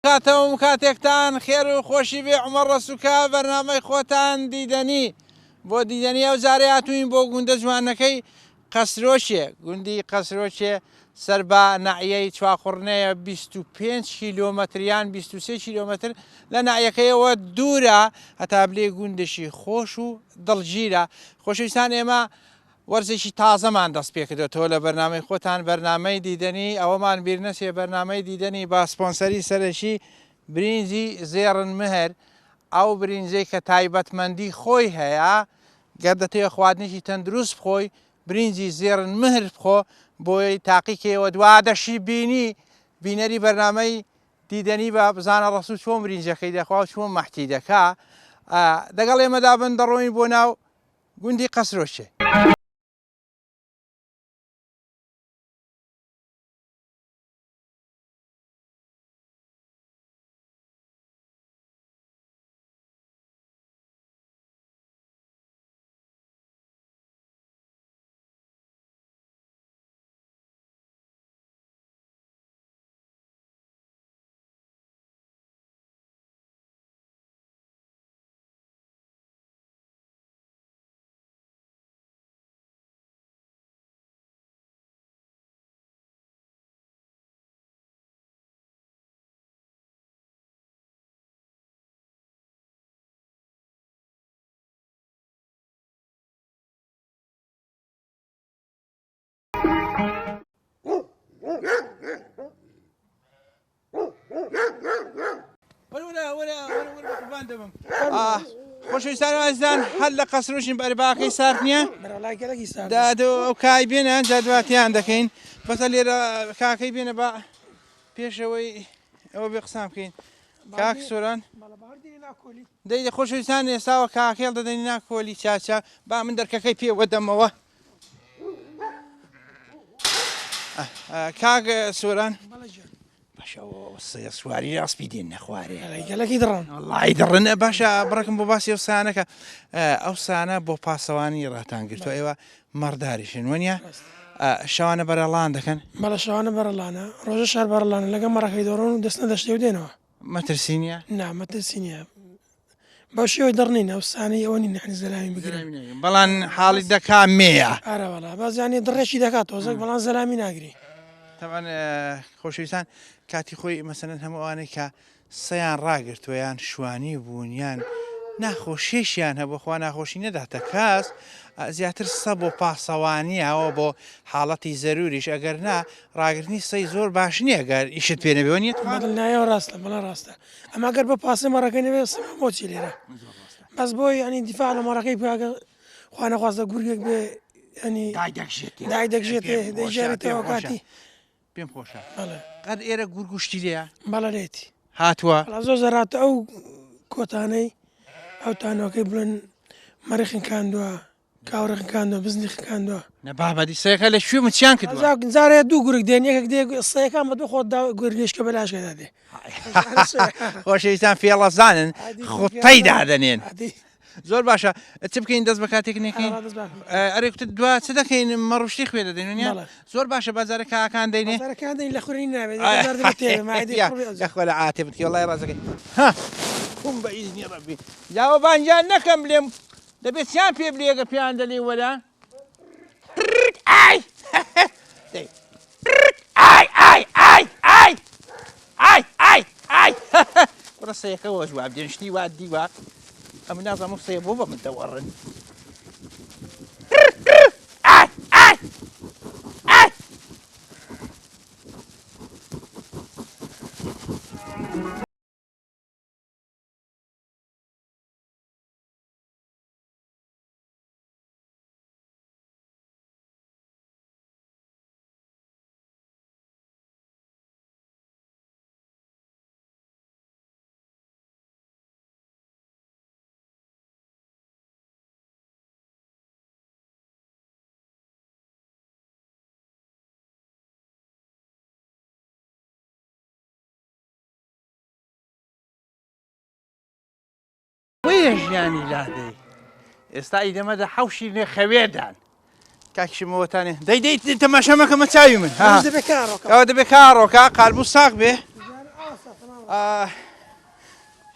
کاتەوە کاتێکتان خێر و خۆشی بێ عومەر ڕەسووکە بەرنامەی خۆتان دیدەنی بۆ دیدەنی ئەو جارێ هاتووین بۆ گوندە جوانەکەی قەسرۆشێ گوندی قەسرۆشێ سەر بە ناحیەی چواخوڕنەیە 25 کیلۆمەتریان 23 کیلۆمەتر لە ناحیەکەیەوە دوورە هەتا بلێ گوندشی خۆش و دڵگیرە. خۆشەویستان ئێمە وەرزێکی تازەمان دەست پێ کردێتەوە لە بەرنامەی خۆتان بەرنامەی دیدەنی ئەوەمان بیر نەچێ بەرنامەی دیدەنی با سپۆنسەری سەرەکی برینجی زێڕن مهر ئەو برینجەی کە تایبەتمەندی خۆی هەیە گەر دەتەوێت خواردنێکی تەندروست بخۆی برینجی زێڕن مهر بخۆ بۆی تاقیکەوە دوادەشی بینەری بەرنامەی دیدەنی بە بزانە ڕەسوو چۆن برینجەکەی دەخوا و چۆن مەحتی دەکا دەگەڵ ئێمەدا بن دەڕۆین بۆ ناو گوندی قەسرۆشێ. خۆشەویستان ئازیزان هەر لە قەسرۆشین بەرباکەی سارد نییە ئەو کای بێنە جادواتیان دەکەین بەسە لێرە کاکەی بێنە بە پێشەوەی ئەوە بێ قسام بکەین کاک سۆران دەی خۆشەویستان ئێستاوە کاکێڵ دەدەین ناکۆلی چاچە با من دەرکەکەی پێوە دەمەوە کاک سۆران سواری ڕاستی دێن نەخوارێ گەلێکی دڕن وڵی دڕن باشە بڕکم بۆ باسی ئەو سانەکە ئەو سانە بۆ پاسەوانی ڕاتان گرتووە ئێوە مەڕداریشن وەنیە شەوانە بەرەڵان دەکەن بەڵە شەوانە بەرەڵانە ڕۆژە شار بەرەڵانە لەگە مەڕەکەی دۆڕۆن و دەستنە دەشتێ و دێنەوە مەترسینە نامەترسینە باشیەوەی دڕنین ئەو سانەی ئەوە نی نحنی زەلامی بگرین بەڵان حاڵی دەکا مێە ئارەوەڵا بازیانی دڕێکی دەکات تۆزێک بەڵان زەلامی ناگری تەمان خۆشەویستان کاتی خۆی مەسەنەن هەمووانەی کە سەیان ڕاگرتووەیان شوانی بوونیان ناخۆشیێشیان هەبوو خوا ناخۆشی نەداتە کەس زیاتر سە بۆ پاسەوانیەوە بۆ حاڵەتی زەروریش ئەگەر نا ڕاگررتنی سەی زۆر باش نییە گەر ئیشت پێ نەبێنیت نایەوە ڕاستە بەڵە ڕاستە ئەمە گەر بە پاسی مەڕەکەی نەوێ بۆچی لێرە بەس بۆی ئەنی دیفاع لە مەڕەکەی پاگە خوا نەخواستە گورگێک بێ ئەنی دای دەکشێتێ دەیژێتەوە کاتی پێم خۆشە قەت ئێرە گورگوشتی لێە بەڵەرێتی هاتووە زۆر زەراتە ئەو کۆتانەی ئەو تانەوەکەی بڵێن مەرەخین کاندووە کاوڕێخ کاندووە بزنی خکاندووە نەبابەتی سەیەکە لە شوێ مچیان کردووە زارێ دوو گورگ دێن یەکێک دێ سەیەکان بە دوو خۆت گورگێشکە بەلاشکەدا دێ خۆشەویستان فێڵەزانن خوتەی دادەنێن زۆر باشە چ بکەین دەست بە کاتێک نەکەین ئەرێکت دو چ دەکەین مەڕشتی خوێ دەدەین زۆر باشە بازارە کاکان دەینێ لە خوێنی نابێت لە ئاتێ بکە وڵای ڕازەکەی خۆم بە ئیزنی ڕەبی یاوە بانجان نەکەم لێم دەبێت چیان پێ بلێگە پێیان دەڵێ وەلا ئای ڕستەیەکەوە جواب دێنشتی وا دیوە ئەم نازانم سەیە بۆ بە من دەوەڕن ژیانی لادەی ئێستا ئیدەمەدە حەوشی لێ خەوێدان کاکیشمەوەتانێ دەی تەماشەمەکەمە چاوی من ئەوە دەبێت کارۆکە قالبوو ساق بێ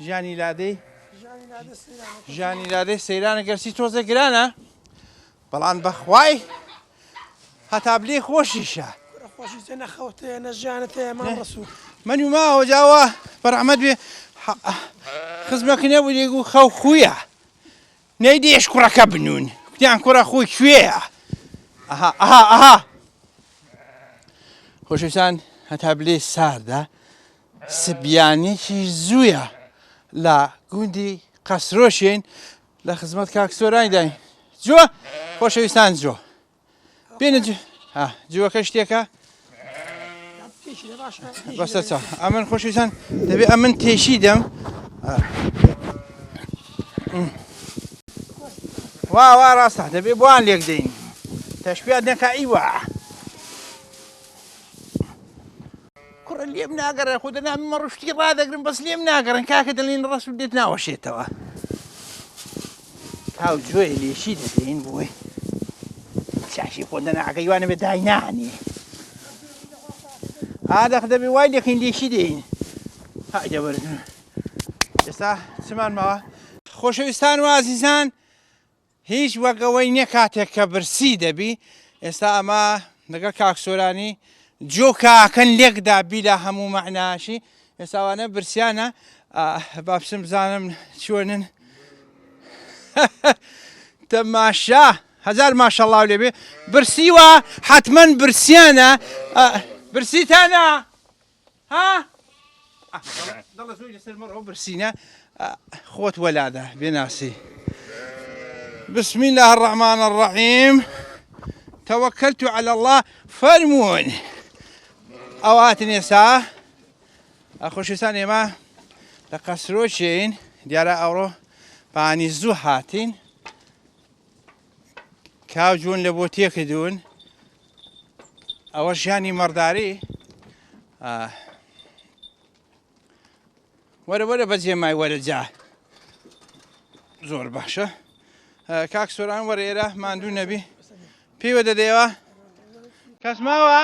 ژانی لادەی ژانی لادەی سەیرانە گەرسی تۆزە گرانە بەڵام بەخوای هەتا بلێ خۆشیشە خۆشی تێ نەخەوتێ نەژیانت هەیە مام ڕسوول من وماوە جاوە بەڕەحمەت بێ خزمەکە نەبوو لێگو خەو خویە نەی دێش کوڕەکە بنوون کوتیان کوڕە خۆی کوێیە ئەها خۆشەویستان هەتا بلێ ساردا سبیانێکی زوویە لە گوندی قەسرۆشین لە خزمەت کاک سۆرانی داین جووە خۆشەویستان جۆ بێنە جووەکە شتێکە بەستە چاو ئەمن خۆشەویستان دەبێت ئەمن تێشی دەم وا ڕاستە دەبێت بۆیان لێک دەین تەشبیات نەکائیوە کوڕە لێم ناگەڕێ خۆ دەنامی مەڕشتی ڕادەگرم بەس لێم ناگەڕن کاکە دەڵێن ڕەسوول دێت ناوەشێتەوە کاو جوێ لێشی دەدەین بۆی چاشی خۆ دەناکەیوانە بێ داینانی ئادەخ دەبێ وای لێکین لێشی دێین هاجەبەردن ئێستا چمان ماوە خۆشەویستان و ئازیزان هیچ وەگەوەی نییە کاتێک کە برسی دەبی ئێستا ئەمە لەگەڵ کاک سۆرانی جۆکاکەن لێکدا بیلا هەموو معناشی ئێستاوانە برسیانە بابسم بزانم چۆنن تەماشا هەزار ماشەڵڵاو لێبێ برسیوە حتمەن برسیانە برسیتانە ها دەڵە زۆی لەسەر مەڕەوە برسینە خۆت وەلادە بێناسی بسم الله الرحمن الرحيم توكلت على الله فرمون ئەواتن ئێستا خۆشەویستان ئێمە لە قەسرۆچین دیارە ئەوڕۆ بەهانی زوو هاتین کاو جوون لە بۆ تێکردوون ئەوە ژیانی مەڕداری وەرە بەجێ مای وەرەجا زۆر باشە کاک سۆران وەرە ئێرە ماندوو نەبی پێوە دەدەیەوە کەس ماوە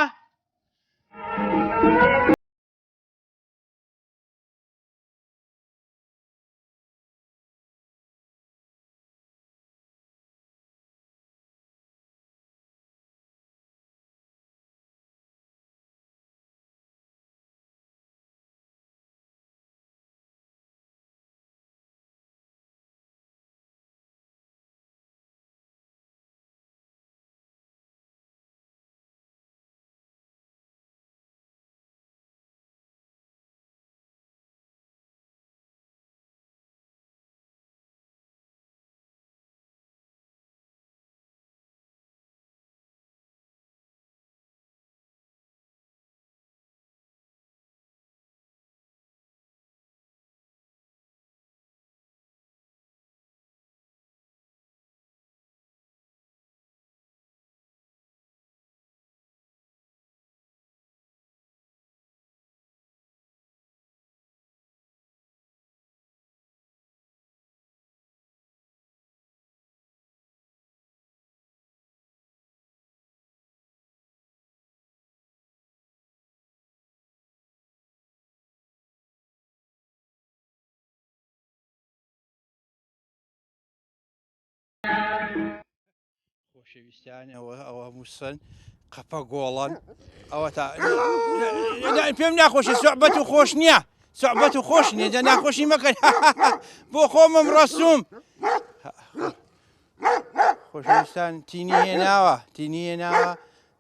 خۆشەویستیان ئەوە مووسن قەپە گۆڵن ئەوە تا پێم ناخۆشی سوعبەت و خۆش نییە سوعبەت و خۆش نییە جا ناخۆشی مەکەن بۆ خۆمم ڕەسووم خۆشەویستان تینی هێناوە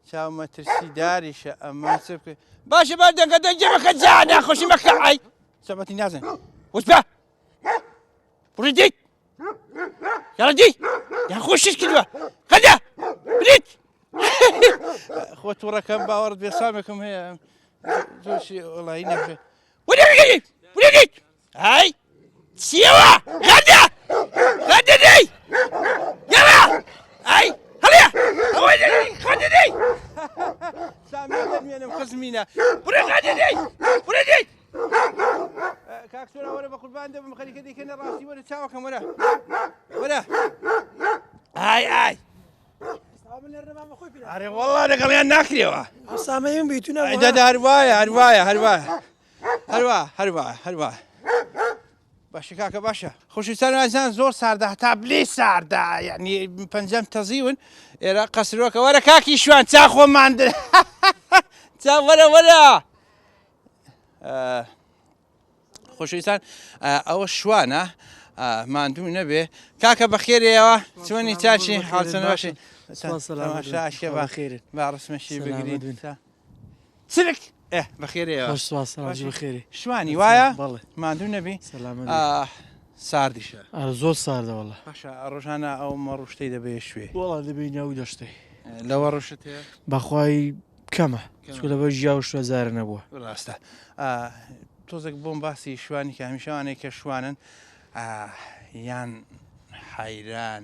چاو مەترسی داریشە ئەمە چ بکەین باشە بەر دەنگە دەنجەمەکە جا ناخۆشی مەکە ئای سوعبەتی نازن وەس بە بڕی دیت یاڕەدی یان خۆشیش کردووە قەدە بریت خۆ تووڕەکەم باوەڕت بێ سامێکم هەیە زۆرشی وەڵایی نەبێ وەرەگەیت ئای چیەوە قەدە دەی یاڕە ئای هەڵێ ئەوەی دەی قەدە دەی سامێک دەمێنم خزمینە بڕێ قەدە دەی بڕێ دیت کاک سۆرا وەرە بە قوربان دەبم خەریکە دەیکەنە ڕاستی وەرە چاوەکەم وەرە ئای ئەرێ وەڵڵا لەگەڵیان ناکرێەوە سامەیم بیتونە هەروایە هەروە باشە کاکە باشە خۆشویستان ئازان زۆر ساردا هەتا بلێ ساردا یعنی پەنجەم تەزیون ئێرە قەسرۆکە وەرە کاکی شوان چا خۆمان چا وەرە خۆشویستان ئەوە شوانە ماندوو نەبێ کاکە بەخێرەوە چۆنی چاچی حاڵچەنە باشی با ڕسمەشی بگرین چرک بەخێرەوە بەخێری شوانی وایە ماندوو نەبی ساردیشە زۆر ساردەوەڵە باشە ڕۆژانە ئەو مەڕوشتەی دەبێ شوێ وڵا دەبێ ناوی دەشتەی لەوە ڕۆشت هەیە بەخوای کەمە چکە لەبەر ژیا و شوێزارە نەبووە ڕاستە تۆزێک بۆم باسی شوانی کە هەمیشەوانەیە کە شوانن یان حەیران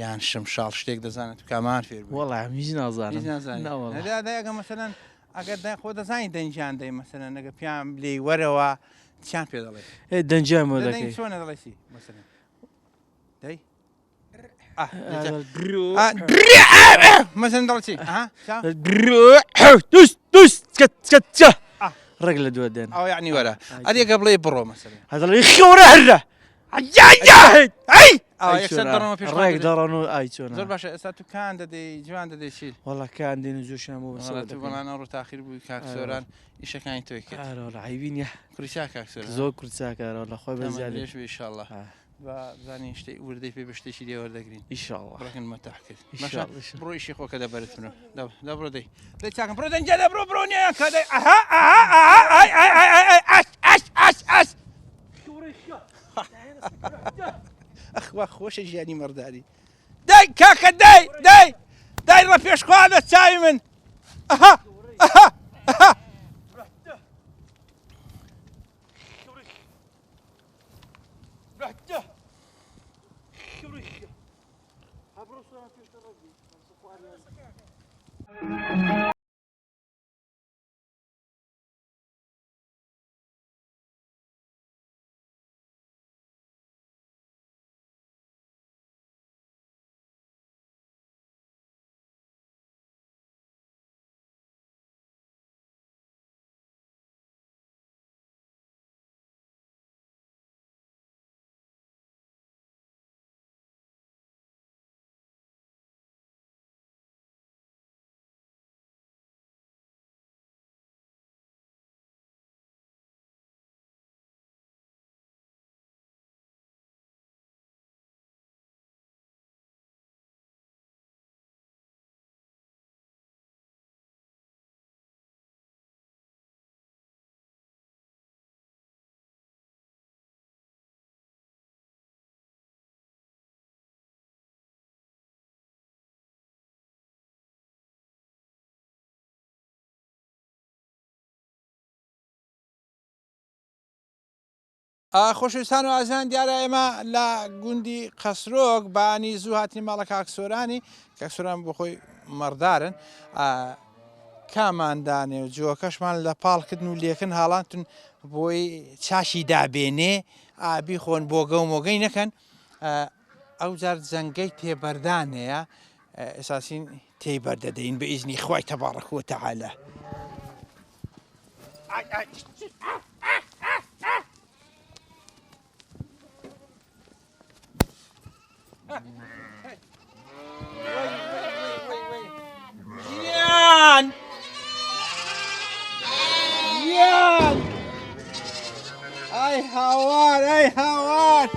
یان شمشاڵ شتێک دەزانێت کامان فێر وەڵا هیچ نازانێتداگە مەسەلەن ئەگەر خۆ دەزانی دەنجیان دەی مەسەلەن نەگە پیان لێ وەرەوە چیان پێ دەڵێ دەنجامە دەکەی چۆنە دەڵێسی مەسەلەن دەی مەسەلەن دەڵێ ڕێک لە دووە دێن ئەو یعنی وەرە ئەدێکە بڵێ بڕۆ مەسەلەن هەدەڵێ خێوەرە هەرە ڕێک دەڕۆن و ئای چۆن زۆر باشە ئێستا تو کان دەدەی جوان دەدەی چی وەڵەکان دێن و زۆشیان بۆ بەڵان ڕوو تاخیر بووی کاکسۆران ئیشەکانی تۆی کرد عیبینە کوریچا کاکسۆر زۆر کورچاکارەوە لە خۆی بەزیێش ئینشاءالله بزانین شتێک وردەی پێ بە شتێکی دێوەردەگرین ئینشاءالله ڕەکن مەتاح کرد بڕۆ ئیشی خۆکە دەبەرتونە دەبڕۆ دەی دەی چاکەم بڕۆ دەنجە دەبڕۆ بڕۆنیە کە دەی ئەخوا خۆشە ژیانی مەرداری دای کاکە دای ڕە پێشخوا دە چاوی من خۆشویستان و ئازان دیارە ئێمە لە گوندی قەسرۆک بانی زوو هاتنی ماڵە کاکسۆرانی کاکسۆران بۆ خۆی مەردارن کاماندانێ و جۆکەشمان لە پاڵکردن و لێکن هاڵاتون بۆی چاشی دابێنێ ئابی خۆن بۆگە و مۆگەی نەکەن ئەو جار جەنگەی تێبەردانەیە ئێساسین تێی بەردەدەین بە ئیزنی خوای تەبارەک و تەعالە ئای هاوار ئای هاوار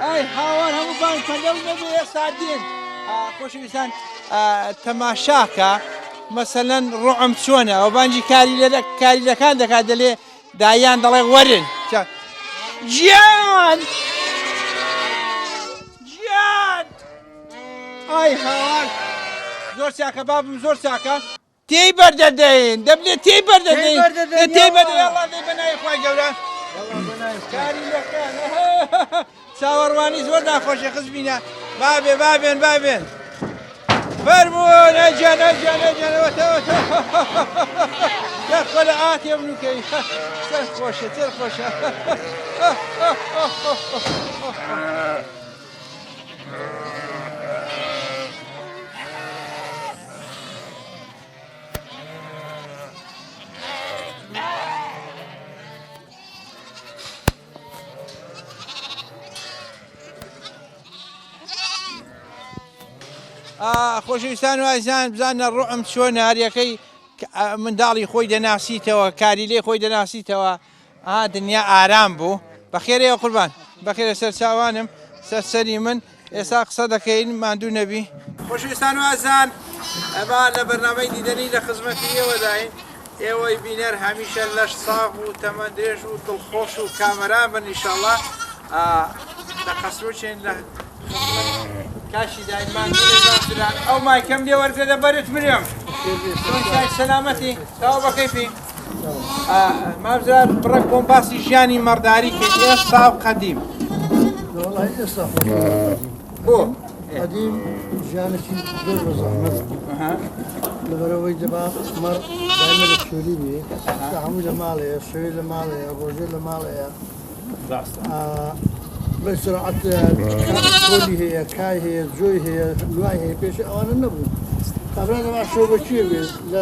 ئای هاوار هەمووبان کەلەو نەبێ ئێستا دێن خۆشەویستان تەماشاکە مەسەلەن ڕوعم چۆنە ئەو بانجی کاریلەکان دەکات دەلێ دایان دەڵێ وەرن گیان ئای هاوار زۆر چاکە بابم زۆر چاکە تێی بەردەدەین دەبێت تێی بەردەدەین تێی بەردەڵی بەنای خۆی گەورە کاریلەکان چاوەڕوانی زۆر ناخۆشە خزبینە بابێن فەرموون ئەجانەوەتەوە خۆلە ئاتێ بنووکەی چەر خۆشە خۆشەویستان و ئازیزان بزانە ڕوحم چۆنە هەریەکەی منداڵی خۆی دەناسیتەوە کاری لێ خۆی دەناسیتەوە دنیا ئارام بوو بەخێرەوە قوربان بەخێرە سەر چاوانم سەرسەری من ئێستا قسە دەکەین ماندوو نەبی خۆشەویستان و ئازیزان ئەمە لە بەرنامەی دیدەنی لە خزمەتی ئێوەداین ئێوەی بینەر هەمیشە لەش ساغ و تەمەندێش و دڵخۆش و کامەران بن ئینشاءڵڵا لە قەسرۆچێن لە کاشی دایمان ئەو مایکەم لێ وەرگرە بەرت مرێم سەلامەتی تاوا بە کەیفی مامزار بڕێک بۆم باسی ژیانی مەڕداری کرد ئێستا و قەدیم بۆ قديم ژیانێکی زۆر بە زەحمەت لەبەرەوەی دەبا مەڕ دایمە لە شوێنی بێ هەموو لە ماڵەیە شەوێ لە ماڵەیە ڕۆژێ لە ماڵەیە بە سرعەت کۆلی هەیە کای هەیە جۆی هەیە دوای هەیە پێش ئەوانە نەبوو کابرا دەبا شۆ بەکوێ بێت لە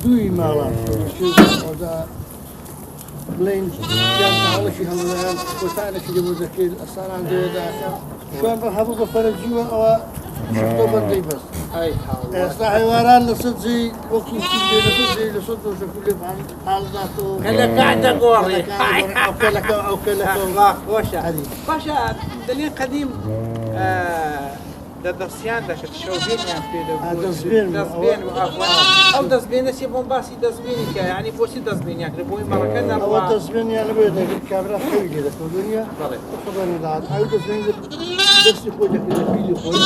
دووی ماڵە بڵین هەڵەشی هەموویان کۆتانێکی دەبوو دەکرد ئەسانان دەوێداکە شوان بە هەبوو بە فەرەجیوە ئەوە شتۆ بەندەی بەست ئێستا حیوانان لە سەد جێی وەکو لە سەد جێی لە سەد دۆشە کولێ حاڵداتەوە خۆشە باشە دەلێن قەدیم لە دەستیان دەشت شەوبێنیان پێ دەستبێن ئەو دەستبێنەسی بۆم باسی دەستبێنی کە ینی بۆچی دەستبێنیان کرد بۆی مەڕەکە ئەوە دەستبێنیان لەبێ دەگرت کابرا خەوی لێ دەکەوتنیە خبەردات ئەو دەستبێن دەستی خۆی دەکرد لە پیلی خۆی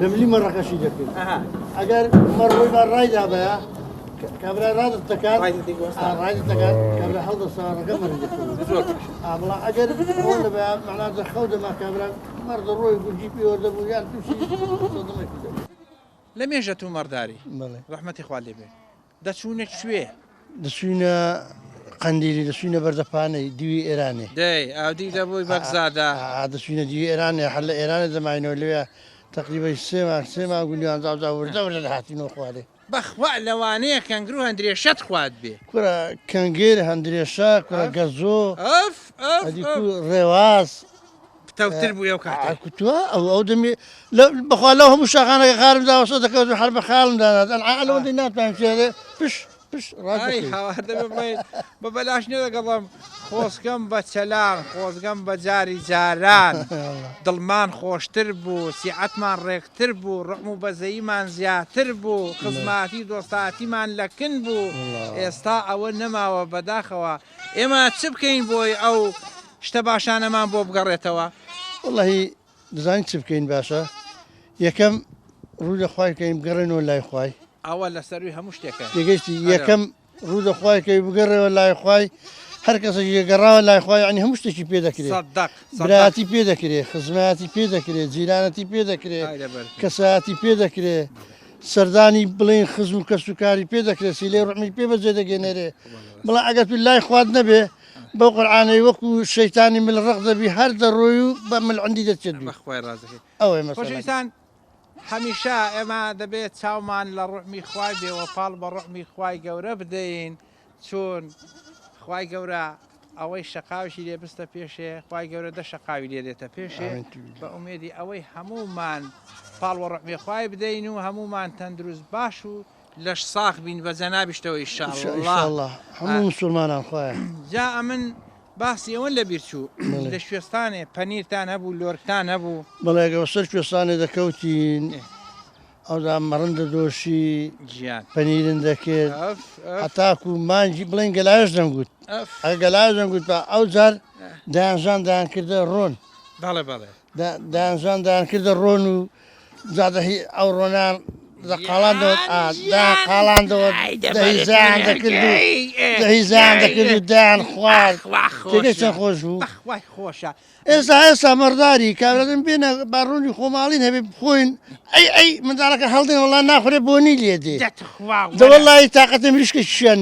دەملی مەڕەکەشی دەکرد ئەگەر مەڕۆی بە ڕایدا بەیە کابرا ڕادت دەکات ڕایت دەکات کابرا هەڵدەسانەکە مەڕ دەکەوت بەڵا ئەگەر ئەوە لەبەیە مەعنا دەخەو دەما کابرا مەڕ دەڕۆی گورجی پێوە دەبوو یان تووشی لە مێژە و مەڕداری ڕەحمەتی خوا لێ بێ دەچوونە کوێ دەچوینە قەندیلی دەچوینە بەردەپانەی دیوی ئێرانێ دەی ئاودی دەبووی بەغزادا دەچوینە دیوی ئێرانێ هەر لە ئێرانە دەماینەوە لەوێ تقریبا سێمان گولیان وردە لە هاتینەوە خوارێ بەخوا لەوانەیە کەنگر و هەندرێشەت خوات بێ کورە کەنگێر هەندرێشە کورە گەزۆ ڕێواز تەوتر بوو ئەو کاتە کوتووە ئەو دەمێ بەخوا لەو هەموو شاخانەکە خارم داوەسە دەکەوت هەر بە خاڵم دانات ئەلەوەندەی ناتوانم فێرێ پش بە بەلاش نێ دەگەڵم خۆزگەم بە چەلان خۆزگەم بە جاری جاران دڵمان خۆشتر بوو سیعەتمان ڕێکتر بوو ڕقم و بەزەییمان زیاتر بوو خزماتی دۆستاتیمان لەکن بوو ئێستا ئەوە نەماوە بەداخەوە ئێمە چ بکەین بۆی ئەو شتە باشانەمان بۆ بگەڕێتەوە وڵی دەزانین چ بکەین باشە یەکەم ڕوو لەخوای بکەین بگەڕێنەوە لای خوای ئەوە لەسەروی هەموو شتێکە تێگەشتی یەکەم ڕوو دەخوایکەی بگەڕێەوە لای خوای هەر کەسە گەڕاوە لای خوای عنی هەموو شتێکی پێ دەکرێت براتی پێ دەکرێت خزمەتی پێ دەکرێت جیرانەتی پێ دەکرێت کەسایەتی پێ دەکرێت سەردانی بڵین خزم و کەسوکاری پێ دەکرێت سیلێ ڕحمی پێ بەجێ دەگەنێرێ بڵا ئەگەر تو لای خوات نەبێ بەو قورعانەی وەکو شەیتانی مل ڕق دەبی هەر دەڕۆی و بە ملعندی دەچێت بەخوای ڕازەکەی ئەوەی خۆشەویستان هەمیشە ئێمە دەبێت چاومان لە ڕحمی خوای بێەوە پاڵ بە ڕحمی خوای گەورە بدەین چۆن خوای گەورە ئەوەی شەقاوشی لێ بستە پێشێ خوای گەورە دە شەقاوی لێ دێتە پێشێ بە ئومێدی ئەوەی هەمومان پاڵ وە ڕحمی خوای بدەین و هەمومان تەندروست باش و لەش ساخ بین بە جەنابیشتەوە ئینشاءڵڵا هەموو مسلمانان خوایە جا ئەمن باسی ئەوەن لە بیر چوو لە شوێستانێ پەنیرتان هەبوو لۆرکتان هەبوو بەڵێگەوە سەر شوێستانێ دەکەوتین ئەودا مەڕەندە دۆشی گیان پەنیرن دەکرد هەتاکو مانجی بڵین گەلاش دەمگوت ئەگە گەلاش دەمگوت بە ئەو جار دایانژان دایانکردە ڕۆن بەڵێ بەڵێ دایانژان دایانکردە ڕۆن و زادەهی ئەو ڕۆنان قاڵاندەوە دەهیزان دەکرد و دەهیزان دەکرد و دایان خوارد تێگەی چەند خۆش بوو خۆشە ئێستا مەڕداری کابرادن بێنە باڕوونی خۆماڵین هەبێ بخۆین ئەی منداڵەکە هەڵدێن وڵان ناخورێ بۆنی لێ دێ دەوەڵی تااقەتە مریشکە شیان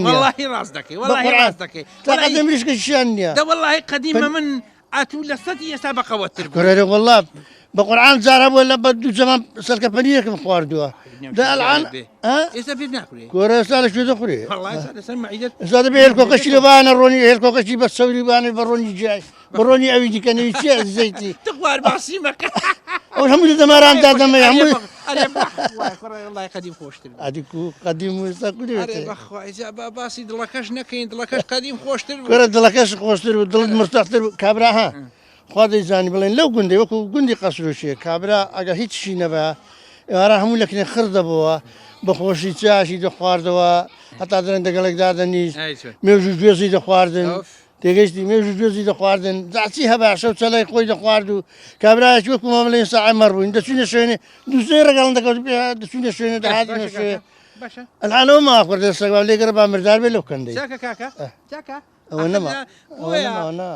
تااقەتە مریشکە شیان نییە دەوەڵی قەدیمە من ئەتوو لە سەدی ئێستا بەقەوەتر گۆرە وڵاب بە قورعان جارە بووە لە بە دوو زەمان سەرکە پەنیرەکەم خواردووە ئێستا پێ ناخورێ گۆرە ئێستا لە شوێ دەخورێ ئێستا دەبێ هێلکۆکەشی لەبانە ڕۆنی هێلکۆکەشی بە سەوری بانێ بە ڕۆنی جای بە ڕۆنی ئەوی دیکەنەوی چی زەیتی تخوار باسی مەکە ئەو هەموو دەماران دادەمە هەموو والله قدیم خۆشتر ئەدیکو قەدیم وستا کولێت بەخوای باسی دڵەکەش نەکەین دڵەکەش قدیم خۆشتر گەرە دڵەکەش خۆشتر و دڵت مرتەختر کابراها خوا دەیزانی بڵێن لەو گوندی وەکو گوندی قەسرۆشیە کابرا ئەگە هیچشی نەبە ئێوارە هەموو لەکنێ خڕ دەبەوە بەخۆشی چاشی دەخواردەوە هەتا دەرەن دەگەڵێکدا دەنیست مێژ و گوێزی دەخواردن تێگەشتی مێژ و گوێزی دەخواردن زاچی هەبا شەو چەلای خۆی دەخوارد و کابراایکی وەکو مەمەڵێن ساعی مەڕبووین دەچینە شوێنێ دووسێ ڕگەڵ دەکەوت دەچینە شوێنە دەهاتینە شوێ ئەلانەوە ماخوردە سەگا لێگەرە با مردار بێ لەو کەندەی ئەوە نەما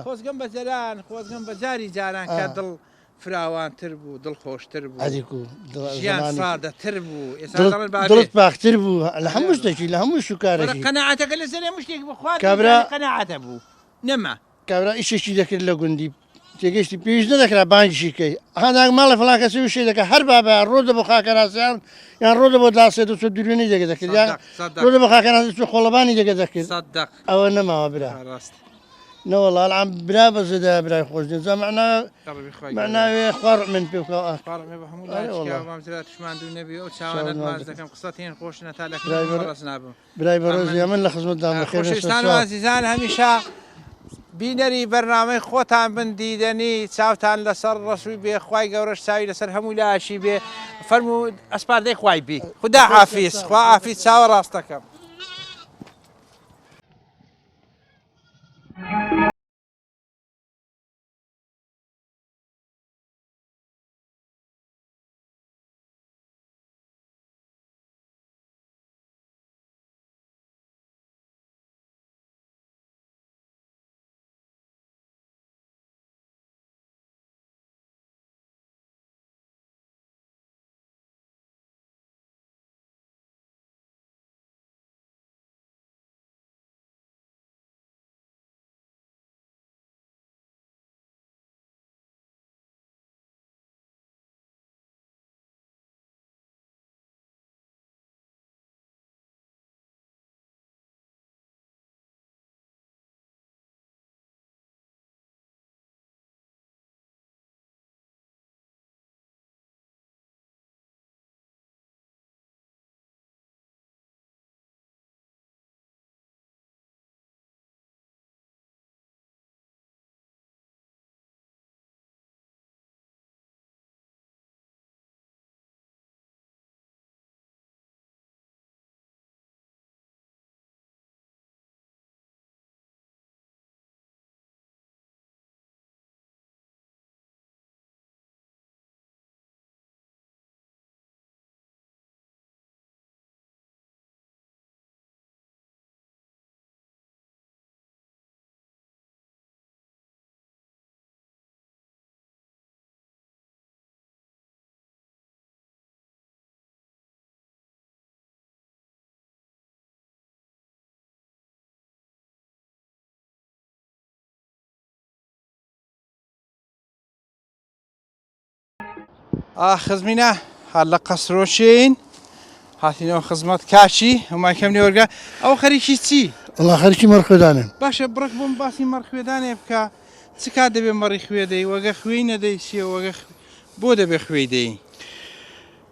خۆزگەم بە جەران خۆزگەم بە جاری جاران کە دڵ فراوانتر بوو دڵ خۆشتر بوو ژیان سادەتر بوو دڵت باختر بوو لە هەموو شتێکی لە هەموو شوکارێکی قەناعەتەکە لە سەر شتێک بخوات قەناعەتە بوو نەما کابرا ئیشێکی دەکرد لە گوندی تێگەشتی پێویست نەدەکرا بانگیشیکەی هەنداک ماڵە فڵان کەسی و شێ دەکە هەر بابە ڕۆدە بۆ خاکەناسیان یان ڕۆدە بۆ داسێت و چۆ دوورێنی دەگە دەکرد یان ڕۆدە بە خاکەناسی چۆ خۆڵەبانی دەگە دەکرد ئەوە نەماوە برا نەوەڵا ئەڵام برا بەزەدا برای خۆش دێنجا معناوێ خوار من پێ برای بەڕۆزی من لە خزمەتدان بەخێرستان و عزیزان هەمیشە بینەری بەرنامەی خۆتان بن دیدەنی چاوتان لەسەر ڕسووی بێ خوای گەورەش چاوی لەسەر هەموو لاشی بێ فەرمو ئەسپاردەی خوای بی خدا حافیز خوا ئافیز چاوە ڕاستەکەم خزمینە هەر لە قەسرۆشین هاتینەوە خزمەت کاچی هەماکەم نێوەرگا ئەو خەریکی چی؟ وڵا خەریکی مەڕخوێدانن باشە بڕک بۆم باسی مەڕخوێدانێ بکە چ کات دەبێ مەڕی خوێ دەی وەگە خوێی نەدەی چیە وەگە بۆ دەبێ خوێی دەی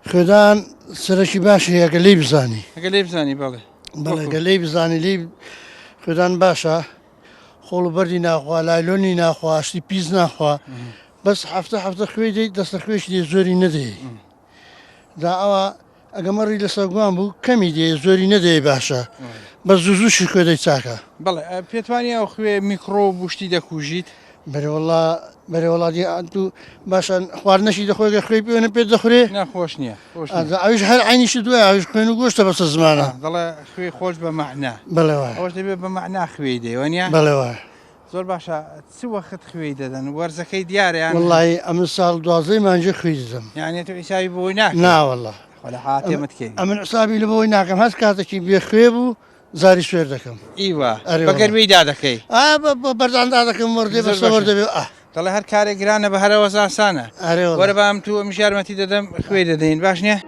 خوێدان سەرەکی باشە هەیە لێی بزانی ئەگە لێ بزانی بەڵێ بەڵێگە لێی بزانی لی خوێدان باشە خۆڵ و بەردی ناخوا لایلۆنی ناخوا شتی پیس ناخوا بەس هەفتە خوێ دەیت دەستە خوێشی دێ زۆری نەدەی دا ئەوە ئەگە مەڕی لەسەر گوان بوو کەمی دێ زۆری نەدەی باشە بە زوزوشی خوێ دەی چاکە بەڵێ پێتوانی ئەو خوێ میکرۆ بشتی دەکوژیت بەرێوەڵاتی تو باشە خواردنەشی دەخۆیگە خوێ پێوەنە پێ دەخورێ نەخۆش نییە ئەوش هەر عینیشی دوای ئەوش خوێن و گۆشتە بەسە زمانە دەڵێ خوێ خۆش بە مەعنا بەڵێوە ئەوش دەبێت بە مەعنا خوێ دەیوەنیە بەڵێوە زۆر باشە چ وەخت خوێی دەدەن وەرزەکەی دیارەیان وڵی ئەمە ساڵ دوازەی مانجە خوێ دەدەم یانێت تو ئیساوی بۆی ناک ناوەڵە هاتێمەتکەی ئەمن عسابی لە بۆی ناکەم هەست کاتێکی بێ خوێ بوو زاری سوێر دەکەم ئیوە بەگەرویدا دەکەی بەرداندا دەکەم وەردێ بەسەوە دەبێ دەڵێ هەر کارێک گرانە بە هەرەوە ئاسانە وەرە بام تو ئەم یارمەتی دەدەم خوێ دەدەین باش نییە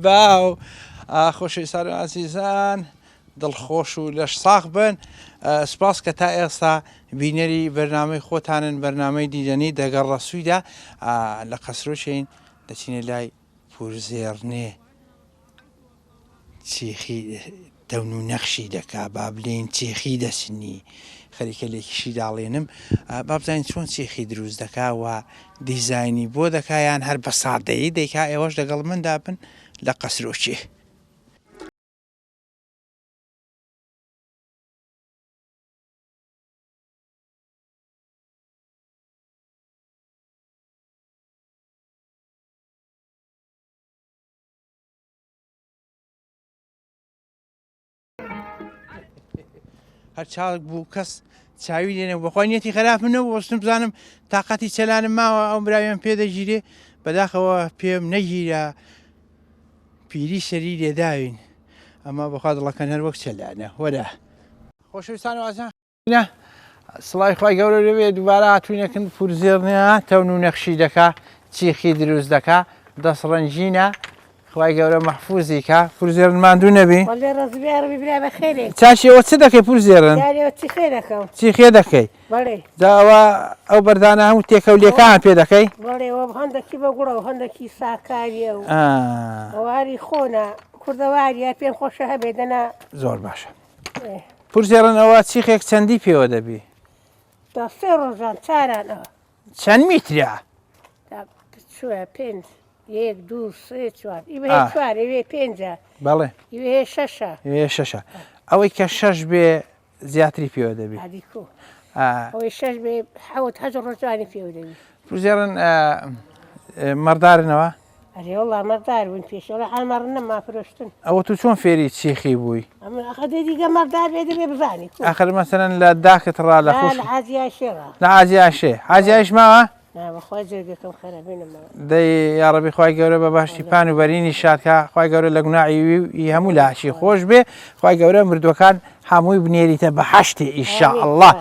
باو خۆشەویستان و ئازیزان دڵخۆش و لەش ساغ بن سپاس کە تا ئێستا بینەری بەرنامەی خۆتانن بەرنامەی دیدەنی دەگەڵ ڕەسوویدا لە قەسرۆچین دەچینە لای پورزێڕنێ چێخی دەون و نەخشی دەکا با بلێن چێخی دەچنی خەریکە لێکیشی داڵێنم با بزانین چۆن چێخی دروست دەکا و دیزایانی بۆ دەکایان هەر بە سادەیی دەیکا ئێوەش دەگەڵ مندا بن لە قەسرۆچێ. هەر چاڵک بوو کەس چاوی لێنە بەخوانیەتی خراپ منەوە وەستم بزانم تااقەتی چەلانم ماوە ئەو براویان پێدەگیرێ بەداخەوە پێم نەگیرە پیری سەری لێداوین ئەمە بەخوا دڵەکەن هەر وەک چەلانە وەرە خۆشەویستان و ئازیزان سڵای خوای گەورە لەوێ دووبارە هاتووینەکەن پورزێڕنێ تەون و نەخشی دەکا چێخی دروست دەکا دەسڕەنجینە خوای گەورە مەحفوظی کە پورزێڕن ماندوو نەبی چاشیەوە چ دەکەی پورزێڕن چی خێ دەکەی داوا ئەو بەردانە هەموو تێکەولیەکان پێ دەکەی هەندێکی بە گوڵە و هەندێکی ساکاریە و ئەواری خۆنا کوردەواریە پێم خۆشە هەبێ دەنا زۆر باشە پورزێڕن ئەوە چیخێک چەندی پێوە دەبی تا سێ ڕۆژان چارانەوە چەند میترا پێنج یەک دوو سێ چوار چوار ئەوێ پێنجە بەڵێ ئەوێ شەشە شەشە ئەوەی کە شەش بێ زیاتری پێوە دەبی ئەوەی شەش بێ حەوت هەژ ڕۆژانی پێوە دەبی پورزێڕن مەردارنەوە ئەرێ وەڵا مەردار بوون پێشەوە هەمەڕن نەما فرۆشتن ئەوە تو چۆن فێری چێخی بووی ئەخەدە دیگە مەردار بێ دەبێ بزانی ئاخر مەسەرەن لە داکت ڕا لە خۆش حاجیاشێڕا لە حاجیاشێ حاجیاش ماوە بەخوای جێگەکەم خەرابێنمەوە دەی یاڕەبی خوای گەورە بە باشی پان و بەرینی شادکە خوای گەورە لە گوناعی هەموو لە عشی خۆش بێ خوای گەورە مردوەکان هەمووی بنێریتە بە حەشتی ئیشاءالله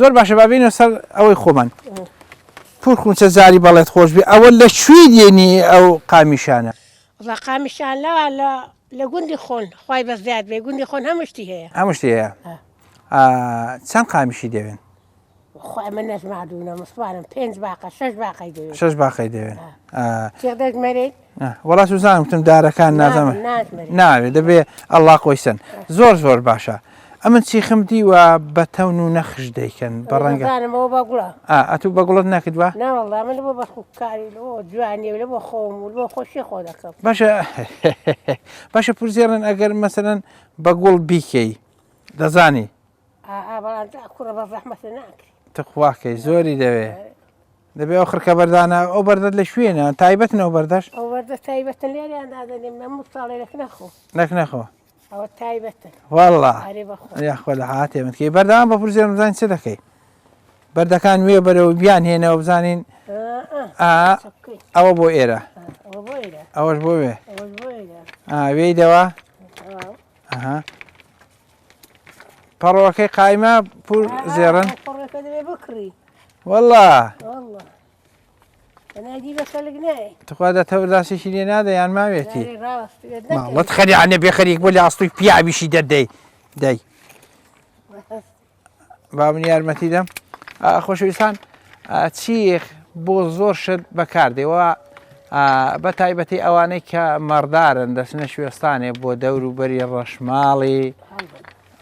زۆر باشە بابینە سەر ئەوەی خۆمان پورخونچە زاری بەڵێت خۆش بێ ئەوە لە کوێ دێنی ئەو قامیشانە قامیشان لەوە لە گوندی خۆن خوای بەزیاد بێ گوندی خۆن هەمشتی هەیە هەمشتی هەیە چەند قامیشی دەوێن خۆی من نەزمادوونە مسوارم 5 باقە 6 باقی دەوێت 6 باقی دەوێن دەژمەرێت وڵات وزانم وتم دارەکان نازەمە ناوێت دەبێ ئەڵڵا قۆیسن زۆر زۆر باشە ئەمن چیخم دیوە بە تەون و نەخش دەیکەن بە ڕەنگەمەوە بەگوڵە ئەتوو بەگوڵت نەکردووە ناوەڵا من بۆ بەخکاری جوانی لە بۆ خۆم و بۆ خۆشی خۆ دەکەم باشە پورزێڕن ئەگەر مەسەرەن بەگوڵ بیکەی دەزانی کوڕە بە زەحمەتە ناکری تخواکەی زۆری دەبێ ئەو خڕکە بەردانە ئەو بەردەت لە شوێنە تایبەتن ئەو بەردەش ئەو بەردە تایبەتن لێریان دادەنێم هەموو ساڵێ لەک نەخۆ ئەوە تایبەتن وەڵڵا یاخۆ لە هاتێ منکەی بەردەوام بە پورزێڕن بزانین چ دەکەی بەردەکان وێ بەرەوە بیان هێنەوە بزانین ئەوە بۆ ئێرە ئەوەش بۆ وێ وێی دەوە پەڕەوەکەی قایمە پورزێڕن وەڵڵا تخوا دەتەورداسیشی لێ نادە یان ماوێتی ماڵەت خەریانە بێ خەریک بۆ لە ئاستوی پیاویشی دەردەی دەی با من یارمەتی دەم خۆشەویستان چیخ بۆ زۆر شت بەکاردێەوە بە تایبەتی ئەوانەی کە مەڕدارن دەچنە شوێستانێ بۆ دەور و بەری ڕەشماڵی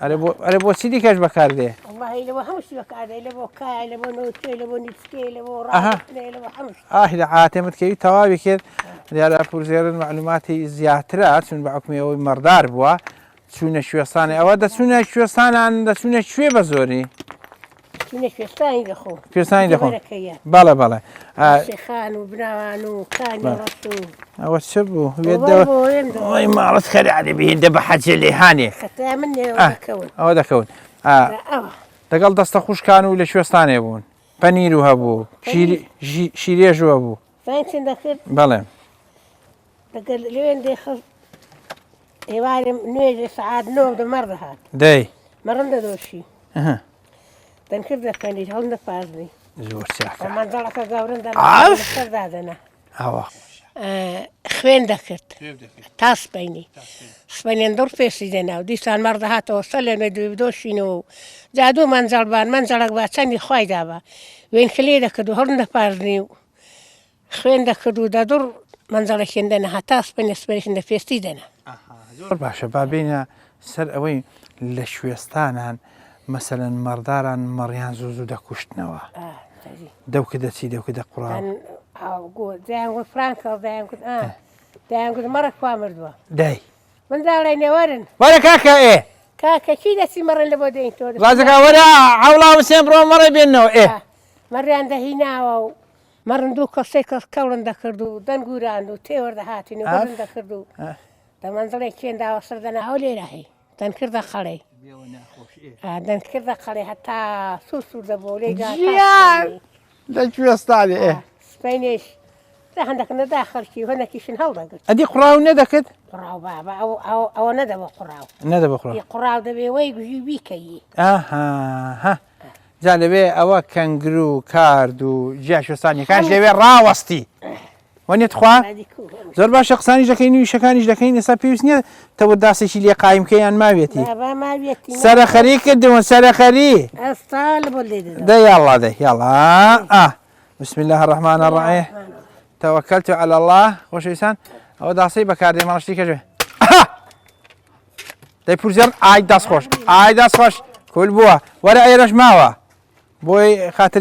ئەرە بۆ چی دیکەش بەکاردێ لە عاتێمتکەوی تەواوی کرد دیارە پورزێڕن معلوماتی زیاترە چون بە حکومیەوەی مەڕدار بووە چوونە شوێستانی ئەوە دەچوونە شوێستانان دەچوونە کوێ بە زۆری کوێستانی دەخۆن بەڵێ بەڵێ ئەوە چ بوو وێ ماڵەت خەرعادە بهێندە بە حەجە لێهانێ ئەوە دەکەون لەگەڵ دەستە خوشکان و لە شوێستانێ بوون پەنیر و هەبوو شیرێژ هەبوو بەڵێ ئێوارم نوێژە سعات 9 دەمەڕ دەهات دەی مەڕم دەدۆشی دەنکرد دەکەنیت هەڵ نەپازنی زۆر چاکە مەنزەڵەکە گەورن دادەنا ئەوە خوێن دەکرد تا سپینی سپینێن دوور پێسی دێنا و دیسان مەڕ دەهاتەوە سەر لێمە دوێ بدۆشینەوە و جادوو مەنجەڵبان مەنجەڵک با چەندی خوای دابا وێن کلێ دەکرد و هەڵ دەپاردنی و خوێن دەکرد و دەدوڕ مەنجەڵێکیان دەنا هەتا سپینە سپێکن دە پێستی دەنا زۆر باشە با بینە سەر ئەوەی لە شوێستانان مەسەلەن مەڕداران مەڕیان زوو زوو دەکوشتنەوە دەوکە دەچی دەوکە دەقڕاو دایان فرانکە دایان گوت مەڕە کوا مردووە دای منداڵی نێوەرن وەرە کاکە ئێ کاکە کی دەچی مەڕن لە بۆ دەین تۆ ڕازەکە وەرە هەوڵا وسێن بڕۆ مەڕێ بێنەوە ئێ مەڕیان دەهیناوە و مەڕن دوو کەسێک کەس کەڵن دەکرد و دەنگوراند و تێوەردەهاتین و بەرن دەکرد و دەمەنزڵێک کێنداوە سەردەنا هەو لێراهی دەنکردە خەڵەی دەنکردە خەڵێ هەتا سوور سوور دەبۆ لێ لە کوێستانی ئێ سپینێش هەندەکەنە داخەڵکی هەنەکیشن هەڵدەگرت ئەدی قڕاو نەدەکرد قڕاو بابا ئەوە نەدەبە قڕاو نەدەبە قڕاو قڕاو دەبێ وەی گوژی بیکەیی ئاها جا لەبێ ئەوە کەنگر و کارد و جیا شوێستانیەکان لەوێ ڕاوەستی وەنێت خوا زۆر باشە قسانیش دەکەین و ویشەکانیش دەکەین ئێستا پێویست نییە تەوە داسێکی لێ قایمکەیان ماوێتی سەرخەری کردوە سەرخەری دەیاڵا دەی یاڵا بسم الله الرحمن الرحیم توكلت على الله خۆشەویستان ئەوە داسەی بەکاردێ ماڵشتی کەژێ دەی پورزیان ئای داس خۆش ئای داس خۆش کول بووە وەرە ئێرەش ماوە بۆی خاتر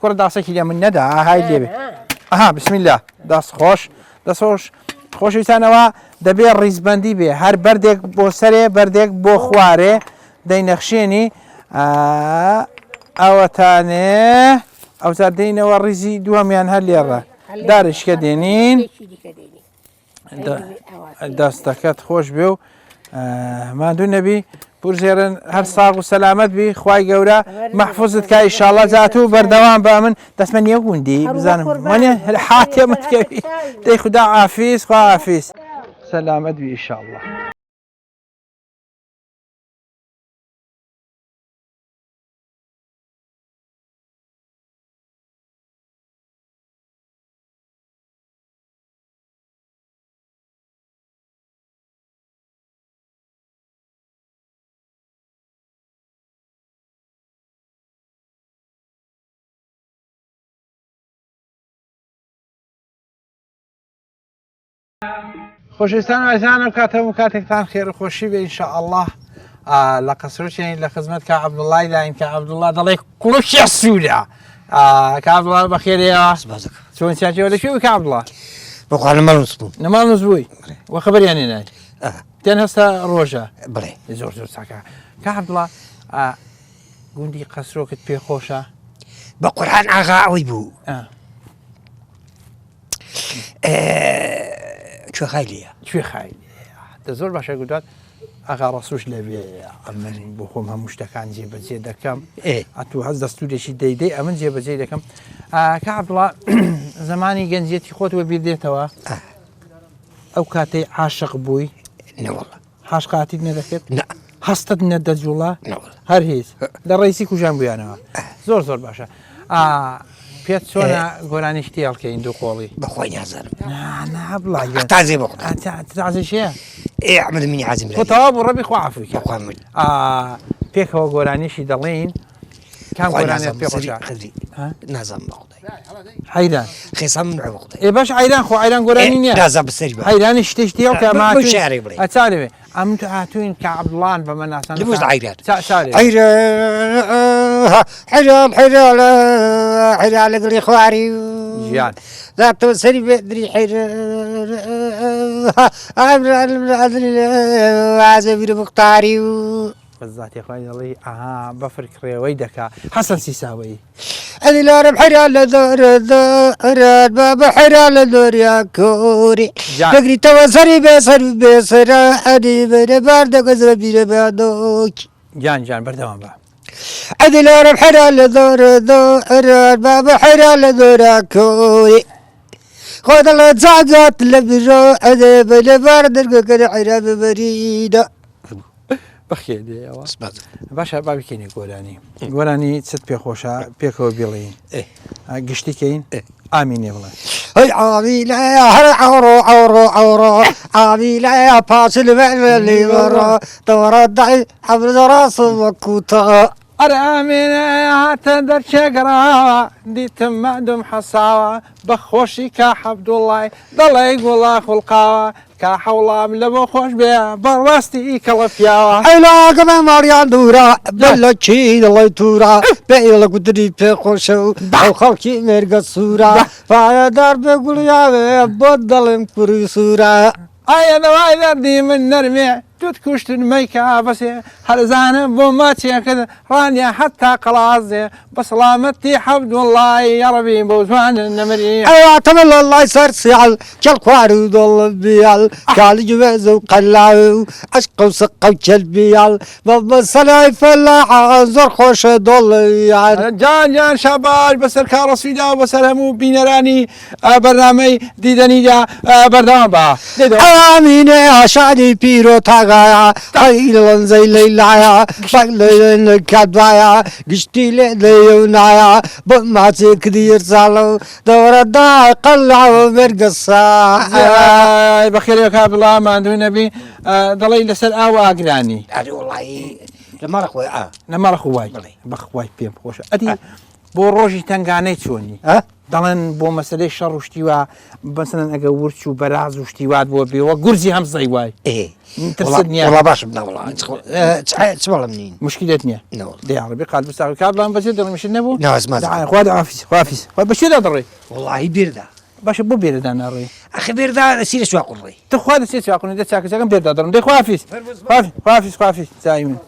کوڕ داسێکی لێ من نەدا ئاهای لێبێ ئەها بسم الله داس خۆش دەست خۆش خۆشەویستانەوە دەبێ ڕیزبەندی بێ هەر بەردێک بۆ سەرێ بەردێک بۆ خوارێ دەینەخشێنی ئەوەتانێ ئەوزار دەینەوە ڕیزی دووەمیان هەر لێڕە دارشکە دێنین دەستەکەت خۆش بێ و مادوو نەبی پورژێرن هەر ساغ و سەلامەت بی خوای گەورە مەحفوظت کە ئیشاڵڵا جات و بەردەوام بە من دەستمە نییە گوندی بزانم وانێ حاتێ متکەوی دەی خوددا عافیز خوا عافیز سەلامەت بی ئیشاڵڵا خۆشەویستان ئازانم کاتەوە کاتێکتان خێرخۆشی بێ ئینشاءالله لە قەسرۆچێن لە خزمەت کا عەبدوڵڵای داین کە عەبدوڵڵا دەڵێ کوڵشیە سوورە کە عەبدوڵڵا بەخێرەیە چۆن چاچەوە لەکوێ کە عەبدوڵڵا بەخوا نەماڵ نووس بووم نەماڵ نووس بووی وە خەبەریان هێنای تێن هەستا ڕۆژە بڵێ زۆر زۆر چاکە کە عەبدوڵڵا گوندی قەسرۆکت پێخۆشە بە قورئان ئاغا ئەوەی بوو کوێ خای لێیە کوێ خای دە زۆر باشە گوتات ئاغا ڕەسووش لەبێ ئەمن بۆ خۆم هەموو شتەکان جێبەجێ دەکەم ئەتوو هەست دەستورێکی دەیدەی ئەمن جێبەجێ دەکەم کە عەبدوڵڵا زمانی گەنجێتی خۆت وە بیر دێتەوە ئەو کاتەی عاشق بووی نەوەڵە حاشقاتیت نەدەکرد هەستت نەدەجوڵە هەر هیچ لە ڕیسی کوژان بوویانەوە زۆر زۆر باشە پێت چۆنە گۆرانی شتی هەڵکەین دوو قۆڵی بەخوای نازانم بڵای تازێ بە تازێشەیە ئەحمەد منی عازم خۆتەوا بوو ڕەبی خوا عەفوی کە بەخوا مرد پێکەوە گۆرانیشی دەڵێن کام گۆرانێت پێ خۆشە نازانم بە خودای حەیران خێسام من بە خودای ئێ باش حەیران خۆ حەیران گۆرانی نییە نازان بەسەری بە حەیرانی شتێشتی هەڵ کە بۆ شێعرێ بڵێ ئەچارێ ئەم تو هاتوین کە عەبدوڵڵان بەمە ناسان لە بۆش عەیران چارێ حیران حیران حیران لەگەڵی خواری ژیان ذاتەوە سەری بێدری حیران مختاری و بەزاتی خۆی دەڵێ ئاها بەفر کڕێوەی دەکا حەسەن سیساوەی ئەدی لارم حیران لە دۆرە دۆرات بابە حیران لە دۆریا کۆری دەگریتەوە سەری بێسەر بێسرە ئەدی بەرەبار دەگەزرە بیرە بەدۆکی گیان گیان بەردەوام بە ئەدی لارم حیران لە دۆرە دۆرات بابە حیران لە دۆرا کۆری خۆ دەڵێ جاگات لە بیرۆ ئەدێ بەرەبار دەرگەکەرە حیران ببەریدە بەخێ دێەوە باشە بابکەینی گۆرانی چت پێخۆشە پێکەوە بڵین گشتیکەین ئامینێ بڵێن هي عاملة هر عورو عورو عورو عاملة باس اللي ورا دور الدعي حبل راس مكوتا أرامينا تندر شجرة دي تمادم حصاوة بخوشي كحبد الله ضل يقول خلقاوة كحولا من لبو خوش بيا برواستي كلفياوة علاقة ما مريان دورا بلا تشيد الله تورا بيلا قدري بخوشو أو خلقي مرقى الصورة فايا دار بقول يا بدل مكوري صورة أي نوايا دي من نرمي تتكشت الميكا بس هرزانة بوماتي كذا رانيا حتى قلاص بسلامتي حمد والله يا ربي بوزوان النمري أيوة تمل الله يسر سيال كالقوارو دول بيال قال جوازو قلاو عشق وسقو كالبيال بابا سلاي فلاحة زر خوش دول يال جان شباب بسر كارس فيدا وبسر همو بينراني برنامج ديدني جا برنامج با آمين عشاني بيرو تاغايا قيلن زي ليلايا بغلن كدوايا قشتي ليونايا بما تكدير سالو دور الدا قلعو مرقصا بخير يا كاب الله ما عنده نبي ضلي لسر أو أقراني والله لما رخوي لما رخواي بخواي بيم خوش أدي بۆ ڕۆژی تنگانەی چۆنی دەڵێن بۆ مەسلەی شەڕ و شتیوا بەسەن ئەگە ورچ و بەراز و شتیوات بۆ بێەوە گورجی هەم زەیوای ترسد نییە وڵا باشم چ بەڵم نین مشکلت نییە دەیاڕبی قال بستاوی کابلان بەجێ دڵمیشت نەبوو نازمازخوا حافیز حافیز خۆی بەشێدا دەڕێ وڵی بیردا باشە بۆ بێرەدا ناڕێ ئەخ بێردا سیرە سوا قوڕی تخوا دەچێت چاکوونی دە چاکەچەکەم بێردا دەڕم دەی خوافیز زای من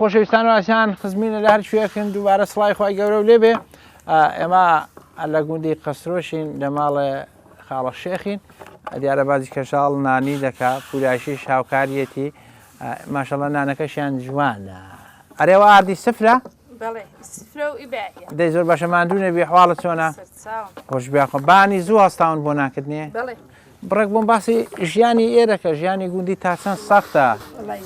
خۆشەویستان و ئاسیان خزمینە لە هەر شوێکن دووبارە سڵای خۆی گەورە و لێبێ ئێمە لە گوندی قەسرۆشین لە ماڵە خاڵە شێخین دیارە بازی کەشاڵ نانی دەکات پولاشیش هاوکاریەتی ماشەڵە نانەکەشیان جوانە ئەرێوە ئاردی سفرە دەی زۆر باشە ماندوو نەبی حواڵە چۆنە خۆش بیاخۆ بانی زوو هەستاون بۆ ناکردنیە بڕێک بۆم باسی ژیانی ئێرەکە ژیانی گوندی تا چەند سەختە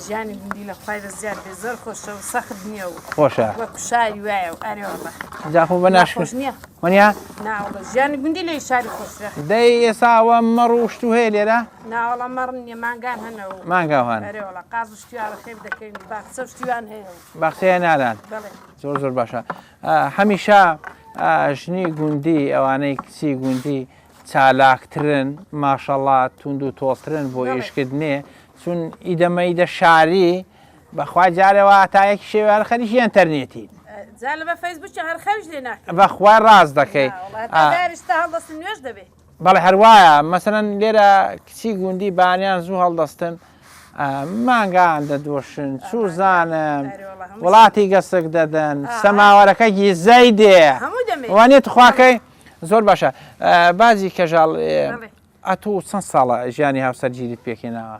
ژیانی گوندی لە خی بەزیار بێ زۆر خۆشە و سەخت نییە و خۆشە وەکو شاری وایە و ئەرێوە جاخۆ بە ناشکرد نییە وەنیا ناوڵە ژیانی گوندی لێ شاری خۆشە دەی ئێساوە مەڕ و شت و هەیە لێرە ناوەڵە مەڕ نییە مانگان هەنەوە مانگاوان ئەرێوەڵە قاز و شتیوارە خێر دەکەین باخچە شتیوان هەیە و باخچەیە نادان زۆر باشە هەمیشە ژنی گوندی ئەوانەی کچی گوندی چالاکترن ماشەڵڵا توند و تۆسترن بۆ ئیشکردنێ چون ئیدەمەیدە شاری بەخوا جارەوە تایەکی شێوار خەریکی ئینتەرنێتی جا لە بە فەیسبووکی هەر خەویش لێ ناکەن بەخوای ڕاست دەکەی دارشتا هەڵدەستن نوێش دەبێت بەڵێ هەروایە مەسەرەن لێرە کچی گوندی بانیان زوو هەڵدەستن مانگان دەدۆشن چوزانم وڵاتی گەسک دەدەن سەماوەرەکەی زەی دێ وانێت خواکەی زۆر باشە بازی کەژاڵ ئەتۆ چەند ساڵە ژیانی هاوسەرگیریت پێکێناوە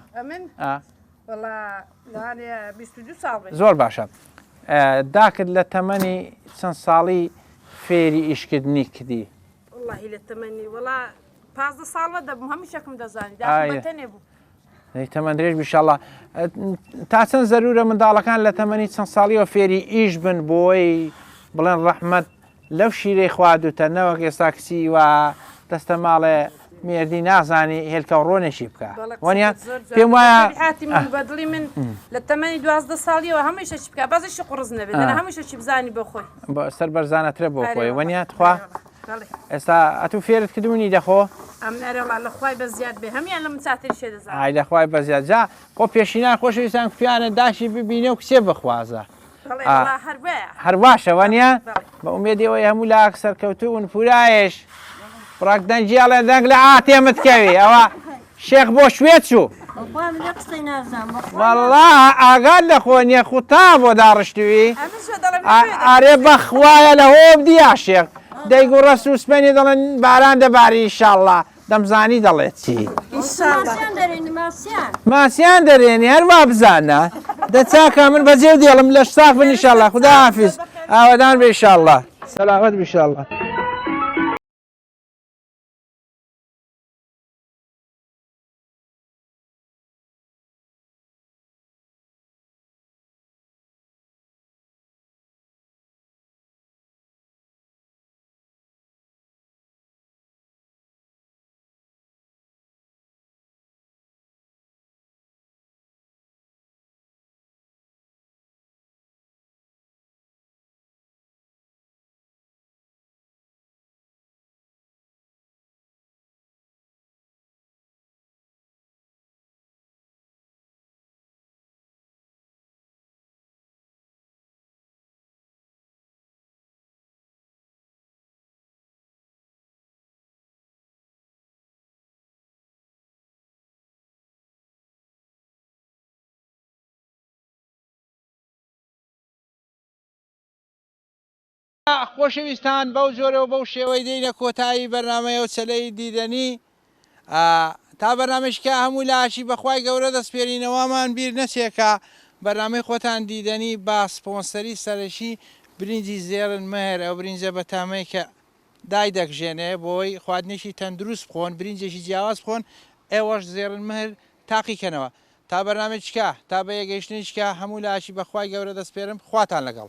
زۆر باشە داکرد لە تەمەنی چەند ساڵی فێری ئیشکردنی کردی والله لە تەمەنی وڵا 15 ساڵە دەبووم هەمیشەکەم دەزانی داتەنێ بوو تەمەەن درێژ بیشەڵە تا چەند زەرورە منداڵەکان لە تەمەنی چەند ساڵیەوە فێری ئیش بن بۆی بڵێن ڕەحمەت لەو شیرەی خوادوتە نەوەک ئێستا کچی وە دەستە ماڵێ مێردی نازانی هێلکە ڕۆنێکی بکە وانە پێم وایە حاتی من بەدڵی من لە تەمەنی 12 ساڵیەوە هەمووشە چ بکە بەزیشی قڕز نەبێت لەنە هەمووشە چی بزانی بۆ خۆی سەر بەرزانەترە بۆ خۆی وانە تخوا ئێستا ئەتو فێرت کردوونی دەخۆ ئەم نەرەڵا لە خوای بە زیاد بێ هەمیان لە مساتر شێ دەزان ئای لەخوای بە زیاد جا خۆ پێشینان خۆشەویستان کویانە داشی ببینە و کسێ بخوازە هەر باشە وانە بە ئومێدیەوەی هەموو لاک سەرکەوتوون پورایش بڕاکدەنجیاڵێ دەنگ لە ئاتێمت ئەوە شێخ بۆ شوێت چوو وەڵا ئاگات لە خۆنیە خوتا بۆ داڕشتوی ئارێ بەخوایە لە هۆ بدیا شێخ دەیگوڕە سوسمێنی دەڵێن باران دەباری ئیشاڵڵا دەمزانی دەڵێت چی ماسیان دەرێنی هەروە بزانە دەچاکە من بەجێ دێڵم لە شتاق بن ئیشاڵڵا خودا حافیز ئاوادان بێ ئیشاڵڵا سەلامەت بێ ئیشاڵڵا خۆشەویستان بەو زۆرەوە بەو شێوەی دێنە کۆتایی بەرنمەیە و چەلەی دیدەنی تا بەرنمەشکە هەموو لاشی بەخوای گەورە دەستپێرینەوەمان بیر نەچێکە بەرنمەی خۆتان دیدەنی با سپۆنسەری سەرەکی برنجی زێڕن مەهر ئەو برنجە بەتامەی کە دای دەکژێنێ بۆی خواردنێکی تەندروست بخۆن برنجێکی جیاواز بخۆن ئێوەش زێڕن مەهر تاقیکەنەوە تا بەرنمەیەکە تا بە یەگەیشتنیشکە هەموو لاشی بەخوای گەورە دەستپێرم خواتان لەگەڵ